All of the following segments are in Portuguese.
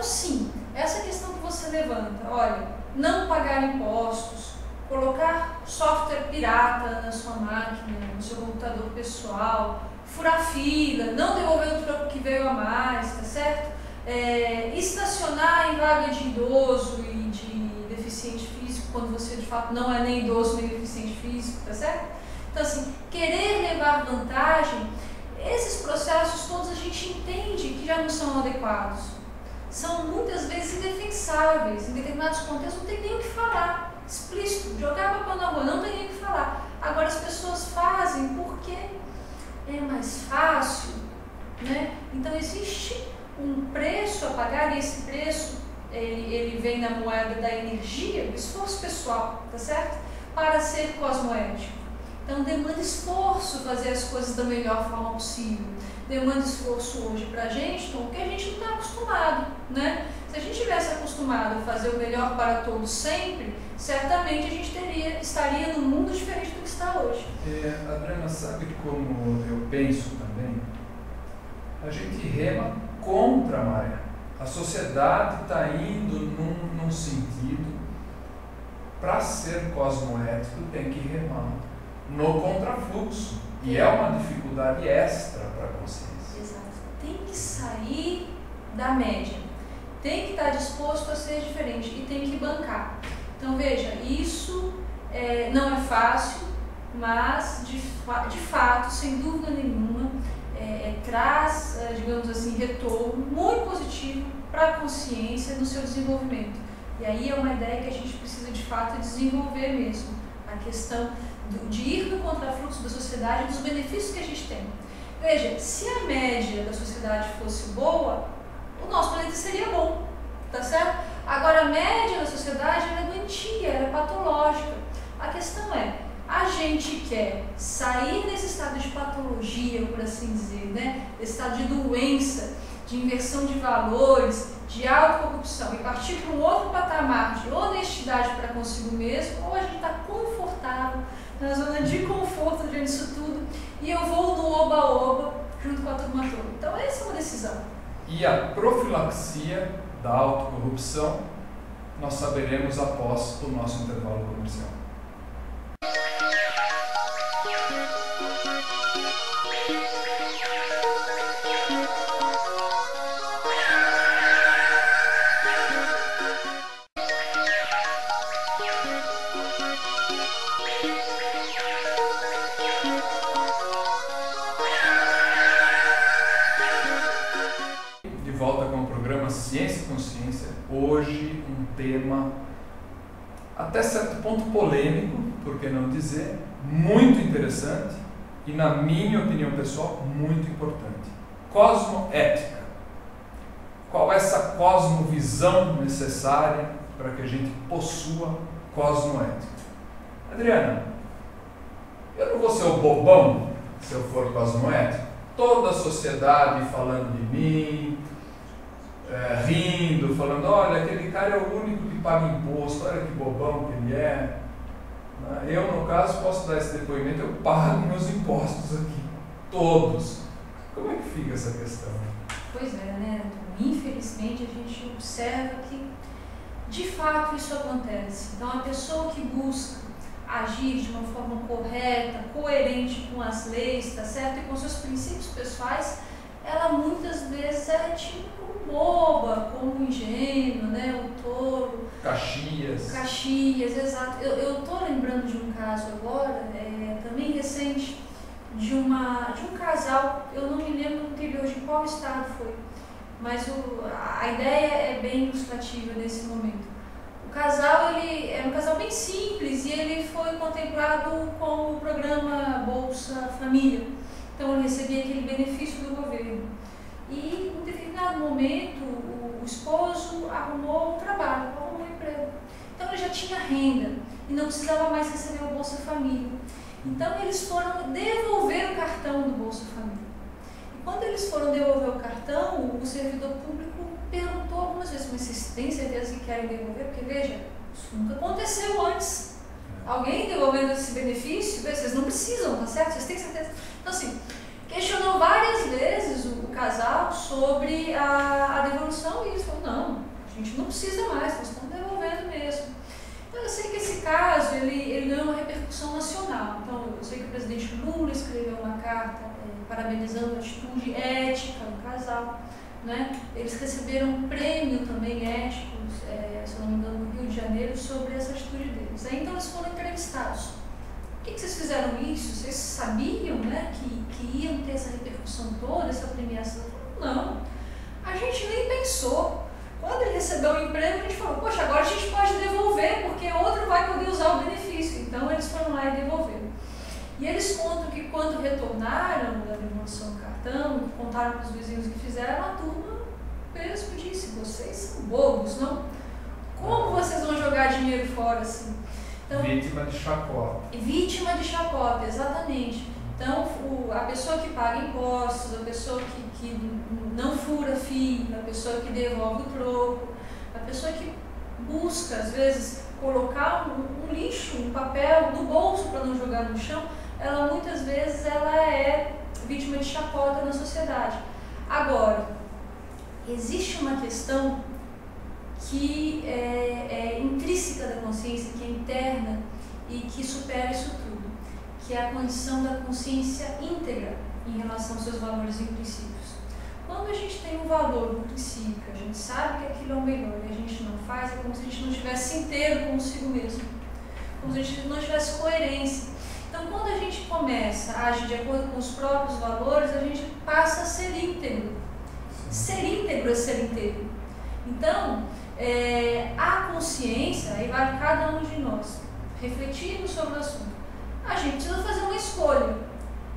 sim, essa questão que você levanta, olha, não pagar impostos, colocar software pirata na sua máquina, no seu computador pessoal, furar fila, não devolver o troco que veio a mais, tá certo? Estacionar em vaga de idoso e de deficiente físico, quando você de fato não é nem idoso nem deficiente físico, tá certo? Então assim, querer levar vantagem, esses processos todos a gente entende que já não são adequados. São muitas vezes indefensáveis, em determinados contextos não tem nem o que falar, explícito, jogar papel na rua, não tem nem o que falar. Agora as pessoas fazem porque é mais fácil, né? Então existe um preço a pagar e esse preço ele vem na moeda da energia, do esforço pessoal, tá certo? Para ser cosmoético. Então demanda esforço fazer as coisas da melhor forma possível. Demanda esforço hoje pra gente, porque a gente não está acostumado, né? Se a gente tivesse acostumado a fazer o melhor para todos sempre, certamente a gente estaria num mundo diferente do que está hoje. Adriana, sabe como eu penso também? A gente rema contra a maré. A sociedade está indo num sentido, para ser cosmoético tem que remar no contrafluxo. E é uma dificuldade extra para a consciência. Exato. Tem que sair da média. Tem que estar disposto a ser diferente e tem que bancar. Então veja, isso não é fácil, mas de fato, sem dúvida nenhuma, traz, digamos assim, retorno muito positivo para a consciência no seu desenvolvimento. E aí é uma ideia que a gente precisa de fato desenvolver mesmo, a questão de ir no contrafluxo da sociedade e dos benefícios que a gente tem. Veja, se a média da sociedade fosse boa, o nosso planeta seria bom, tá certo? Agora a média da sociedade é doentia, ela é patológica. A questão é, a gente quer sair desse estado de patologia, por assim dizer, né? Desse estado de doença, de inversão de valores, de autocorrupção e partir para um outro patamar de honestidade para consigo mesmo, ou a gente está confortável na zona de conforto diante disso tudo e eu vou no oba-oba junto com a turma toda. Então essa é uma decisão. E a profilaxia da autocorrupção nós saberemos após o nosso intervalo comercial. Ciência e Consciência, hoje um tema até certo ponto polêmico, por que não dizer, muito interessante e, na minha opinião pessoal, muito importante. Cosmoética. Qual é essa cosmovisão necessária para que a gente possua cosmoética? Adriana, eu não vou ser o bobão se eu for cosmoético? Toda a sociedade falando de mim, rindo, falando, olha, aquele cara é o único que paga imposto, olha que bobão que ele é. Eu, no caso, posso dar esse depoimento, eu pago meus impostos aqui, todos. Como é que fica essa questão? Pois é, né? Infelizmente, a gente observa que, de fato, isso acontece. Então, a pessoa que busca agir de uma forma correta, coerente com as leis, tá certo? E com seus princípios pessoais, ela muitas vezes é tida como boba, como ingênua, né? O tolo. Caxias. Caxias, exato. Eu tô lembrando de um caso agora, também recente, de um casal, eu não me lembro no interior de qual estado foi, mas a ideia é bem ilustrativa nesse momento. O casal, ele era um casal bem simples e ele foi contemplado com o programa Bolsa Família. Então ele recebia aquele benefício do governo. E em determinado momento o esposo arrumou um trabalho, arrumou um emprego. Então ele já tinha renda e não precisava mais receber o Bolsa Família. Então eles foram devolver o cartão do Bolsa Família. E quando eles foram devolver o cartão, o servidor público perguntou algumas vezes, mas vocês têm certeza que querem devolver? Porque veja, isso nunca aconteceu antes. Alguém devolvendo esse benefício, vocês não precisam, tá certo? Vocês têm certeza? Então assim, questionou várias vezes o casal sobre a devolução e eles falaram, não, gente não precisa mais, nós estamos devolvendo mesmo. Então eu sei que esse caso, ele ganhou uma repercussão nacional. Então eu sei que o presidente Lula escreveu uma carta parabenizando a atitude ética do casal, né? Eles receberam um prêmio também ético, se eu não me engano, no Rio de Janeiro, sobre essa atitude deles. Aí então eles foram entrevistados. Por que vocês fizeram isso? Vocês sabiam, né, que iam ter essa repercussão toda, essa premiação? Não, a gente nem pensou. Quando ele recebeu o emprego, a gente falou, poxa, agora a gente pode devolver, porque outro vai poder usar o benefício. Então eles foram lá e devolveram. E eles contam que quando retornaram da devolução do cartão, contaram para os vizinhos o que fizeram, a turma mesmo disse, vocês são bobos, não? Como vocês vão jogar dinheiro fora assim? Então, vítima de chacota. Vítima de chacota, exatamente. Então, a pessoa que paga impostos, a pessoa que não fura fila, a pessoa que devolve o troco, a pessoa que busca, às vezes, colocar um lixo, um papel no bolso para não jogar no chão, ela muitas vezes ela é vítima de chacota na sociedade. Agora, existe uma questão que é intrínseca da consciência, que é interna e que supera isso tudo, que é a condição da consciência íntegra em relação aos seus valores e princípios. Quando a gente tem um valor, um princípio, a gente sabe que aquilo é o melhor e a gente não faz, é como se a gente não estivesse inteiro consigo mesmo, como se a gente não tivesse coerência. Então, quando a gente começa a agir de acordo com os próprios valores, a gente passa a ser íntegro. Ser íntegro é ser inteiro. Então, a consciência, aí vai cada um de nós, refletindo sobre o assunto. A gente precisa fazer uma escolha.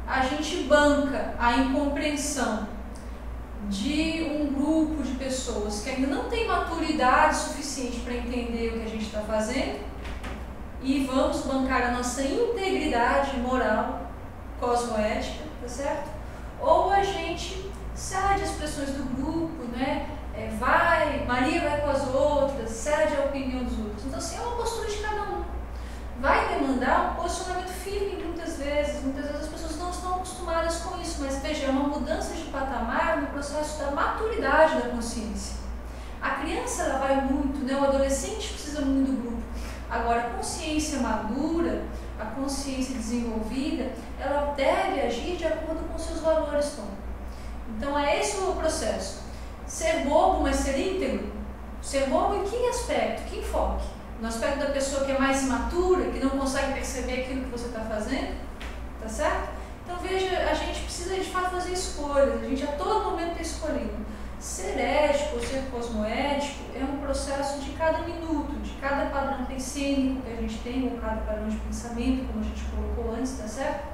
A gente banca a incompreensão de um grupo de pessoas que ainda não tem maturidade suficiente para entender o que a gente está fazendo e vamos bancar a nossa integridade moral, cosmoética, tá certo? Ou a gente cede as pressões do grupo, né? Maria vai com as outras, cede a opinião dos outros. Então, assim, é uma postura de cada um. Vai demandar um posicionamento firme muitas vezes as pessoas não estão acostumadas com isso, mas veja, é uma mudança de patamar no processo da maturidade da consciência. A criança ela vai muito, né? O adolescente precisa muito do grupo. Agora, a consciência madura, a consciência desenvolvida, ela deve agir de acordo com seus valores, Tom. Então, é esse o processo. Ser bobo, mas ser íntegro. Ser bobo em que aspecto, que enfoque? No aspecto da pessoa que é mais imatura, que não consegue perceber aquilo que você está fazendo, tá certo? Então veja, a gente precisa de fato fazer escolhas, a gente a todo momento está escolhendo. Ser ético ou ser cosmoético é um processo de cada minuto, de cada padrão pensênico que a gente tem, ou cada padrão de pensamento, como a gente colocou antes, tá certo?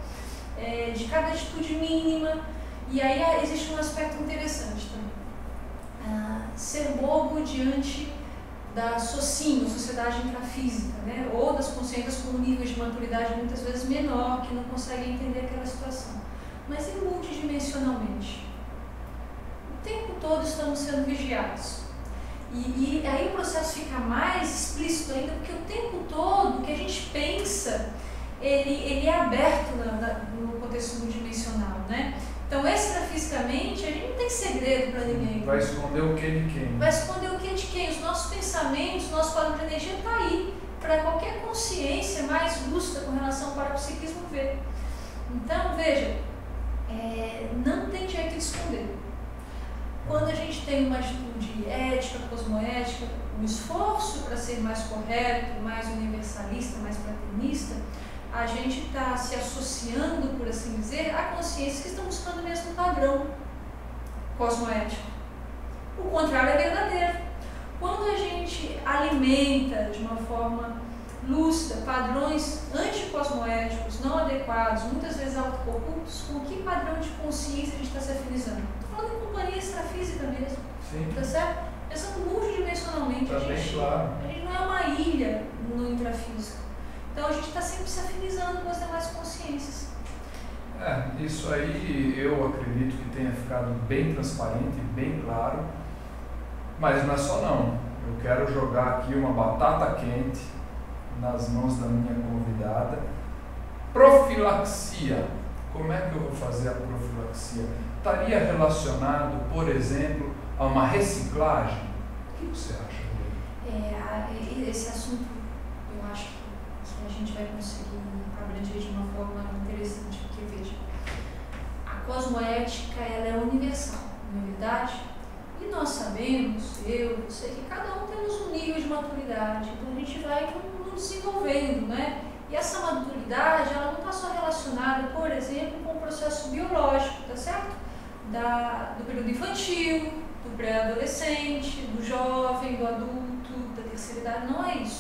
De cada atitude mínima, e aí existe um aspecto interessante também. Ser bobo diante da sociedade intrafísica, né? Ou das consciências com níveis de maturidade muitas vezes menor, que não conseguem entender aquela situação. Mas e multidimensionalmente? O tempo todo estamos sendo vigiados. E aí o processo fica mais explícito ainda, porque o tempo todo o que a gente pensa, ele é aberto no contexto multidimensional, né? Então, extrafisicamente, a gente não tem segredo para ninguém. Vai esconder o que de quem. Vai esconder o que de quem. Os nossos pensamentos, nosso padrão de energia está aí para qualquer consciência mais lúcida com relação ao parapsiquismo ver. Então, veja, não tem jeito de esconder. Quando a gente tem uma atitude ética, cosmoética, um esforço para ser mais correto, mais universalista, mais fraternista, a gente está se associando, por assim dizer, a consciências que estão buscando o mesmo padrão cosmoético. O contrário é verdadeiro. Quando a gente alimenta de uma forma lúcida padrões anticosmoéticos, não adequados, muitas vezes autocorruptos, com que padrão de consciência a gente está se afinizando? Estou falando em companhia extrafísica mesmo. Sim. Tá certo? Pensando multidimensionalmente. Tá bem claro. A gente não é uma ilha no intrafísico. Então a gente está sempre se afinizando com as demais consciências. Isso aí eu acredito que tenha ficado bem transparente, bem claro, mas não é só não. Eu quero jogar aqui uma batata quente nas mãos da minha convidada. Profilaxia. Como é que eu vou fazer a profilaxia? Estaria relacionado, por exemplo, a uma reciclagem? O que você acha? Esse assunto, eu acho que a gente vai conseguir abranger de uma forma interessante, porque, veja, a cosmoética, ela é universal, não é verdade? E nós sabemos, você, que cada um temos um nível de maturidade, então a gente vai nos desenvolvendo, né? E essa maturidade, ela não está só relacionada, por exemplo, com o processo biológico, tá certo? Do período infantil, do pré-adolescente, do jovem, do adulto, da terceira idade, não é isso.